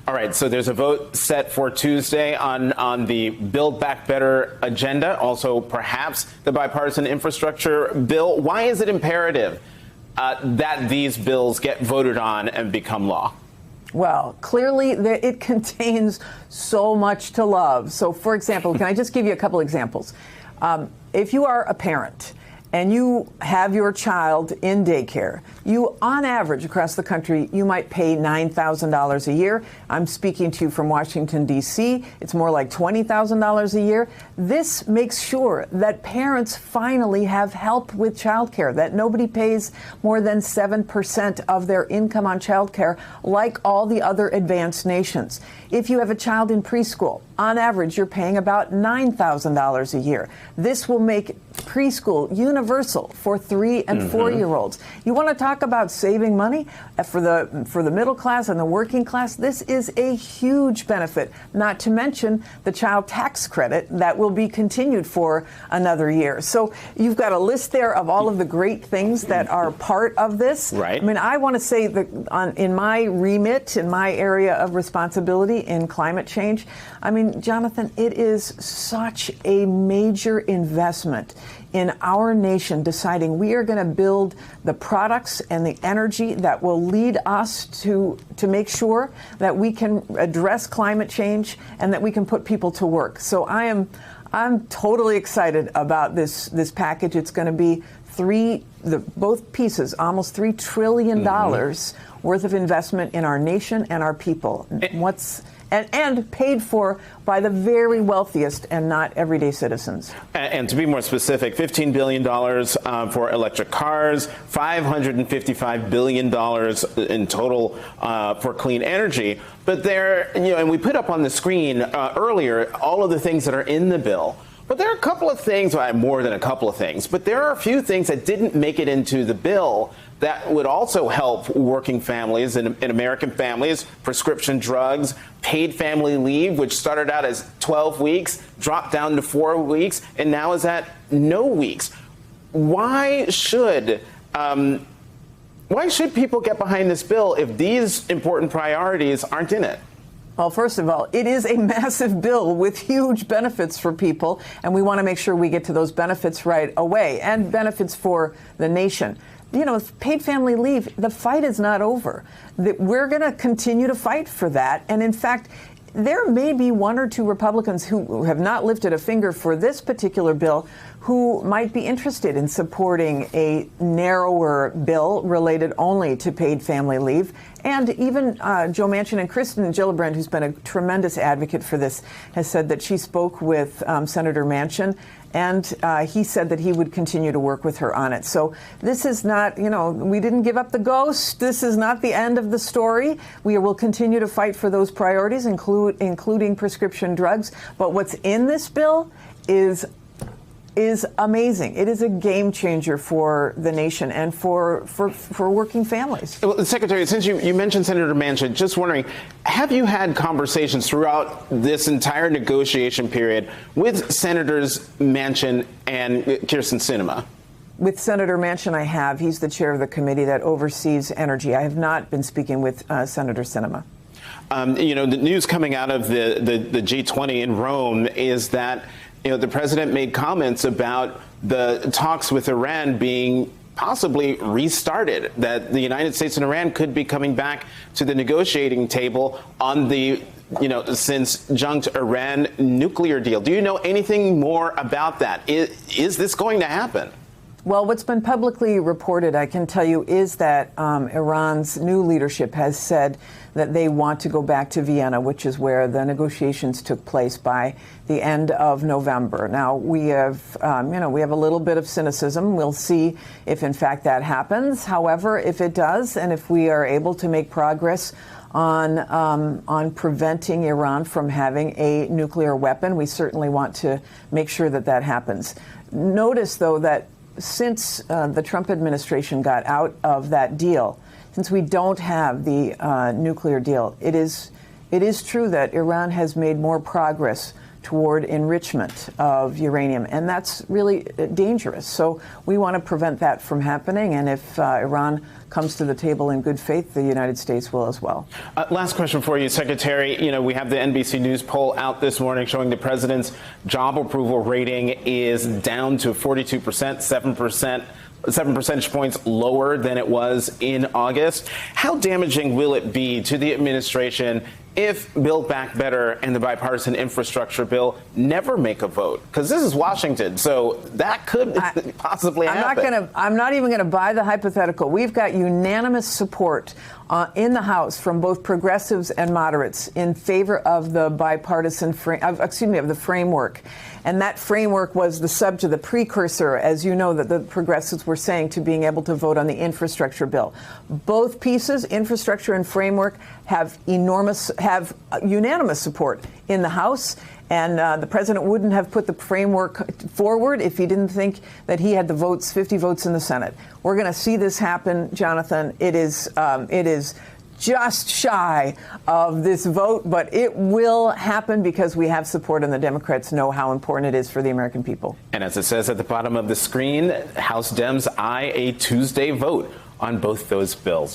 All right, so there's a vote set for Tuesday on the Build Back Better agenda, also perhaps the bipartisan infrastructure bill. Why is it imperative that these bills get voted on and become law? Well, clearly it contains so much to love. So, for example, can I just give you a couple examples? If you are a parent and you have your child in daycare, you, on average, across the country, you might pay $9,000 a year. I'm speaking to you from Washington, D.C. It's more like $20,000 a year. This makes sure that parents finally have help with childcare, that nobody pays more than 7% of their income on childcare, like all the other advanced nations. If you have a child in preschool, on average, you're paying about $9,000 a year. This will make preschool universal for 3- and 4-year-olds. You want to talk about saving money for the middle class and the working class? This is a huge benefit, not to mention the child tax credit that will be continued for another year. So you've got a list there of all of the great things that are part of this. Right. I mean, I want to say that in my remit, in my area of responsibility in climate change, I mean, Jonathan, it is such a major investment in our nation deciding we are going to build the products and the energy that will lead us to make sure that we can address climate change and that we can put people to work. So I'm totally excited about this package. It's going to be both pieces, almost $3 trillion worth of investment in our nation and our people. And paid for by the very wealthiest and not everyday citizens. And to be more specific, $15 billion for electric cars, $555 billion in total for clean energy. But and we put up on the screen earlier all of the things that are in the bill. But there are a couple of things, more than a couple of things, but there are a few things that didn't make it into the bill that would also help working families and American families. Prescription drugs, paid family leave, which started out as 12 weeks, dropped down to 4 weeks, and now is at no weeks. Why should people get behind this bill if these important priorities aren't in it? Well, first of all, it is a massive bill with huge benefits for people, and we want to make sure we get to those benefits right away, and benefits for the nation. You know, paid family leave, the fight is not over. We're going to continue to fight for that. And in fact, there may be 1 or 2 Republicans who have not lifted a finger for this particular bill who might be interested in supporting a narrower bill related only to paid family leave. And even Joe Manchin and Kristen Gillibrand, who's been a tremendous advocate for this, has said that she spoke with Senator Manchin, and he said that he would continue to work with her on it. So this is not, we didn't give up the ghost. This is not the end of the story. We will continue to fight for those priorities, including prescription drugs. But what's in this bill is amazing. It is a game changer for the nation and for working families. Well, Secretary, since you mentioned Senator Manchin, just wondering, have you had conversations throughout this entire negotiation period with Senators Manchin and Kyrsten Sinema? With Senator Manchin, I have. He's the chair of the committee that oversees energy. I have not been speaking with Senator Sinema. The news coming out of the G20 in Rome is that the president made comments about the talks with Iran being possibly restarted, that the United States and Iran could be coming back to the negotiating table on the, since junked Iran nuclear deal. Do you know anything more about that? Is this going to happen? Well, what's been publicly reported, I can tell you, is that Iran's new leadership has said that they want to go back to Vienna, which is where the negotiations took place, by the end of November. Now, we have a little bit of cynicism. We'll see if, in fact, that happens. However, if it does, and if we are able to make progress on preventing Iran from having a nuclear weapon, we certainly want to make sure that that happens. Notice, though, that since the Trump administration got out of that deal, since we don't have the nuclear deal, it is true that Iran has made more progress toward enrichment of uranium, and that's really dangerous. So we want to prevent that from happening, and if Iran comes to the table in good faith, the United States will as well. Last question for you, Secretary. You know, we have the NBC News poll out this morning showing the president's job approval rating is down to 42%, 7 percentage points lower than it was in August. How damaging will it be to the administration if Build Back Better and the bipartisan infrastructure bill never make a vote? Because this is Washington, so that could possibly happen. I'm not even going to buy the hypothetical. We've got unanimous support in the House from both progressives and moderates in favor of the bipartisan of the framework. And that framework was the precursor, as you know, that the progressives were saying, to being able to vote on the infrastructure bill. Both pieces, infrastructure and framework, have unanimous support in the House. And the president wouldn't have put the framework forward if he didn't think that he had the votes, 50 votes in the Senate. We're going to see this happen, Jonathan. It is just shy of this vote, but it will happen because we have support, and the Democrats know how important it is for the American people. And as it says at the bottom of the screen, House Dems eye a Tuesday vote on both those bills.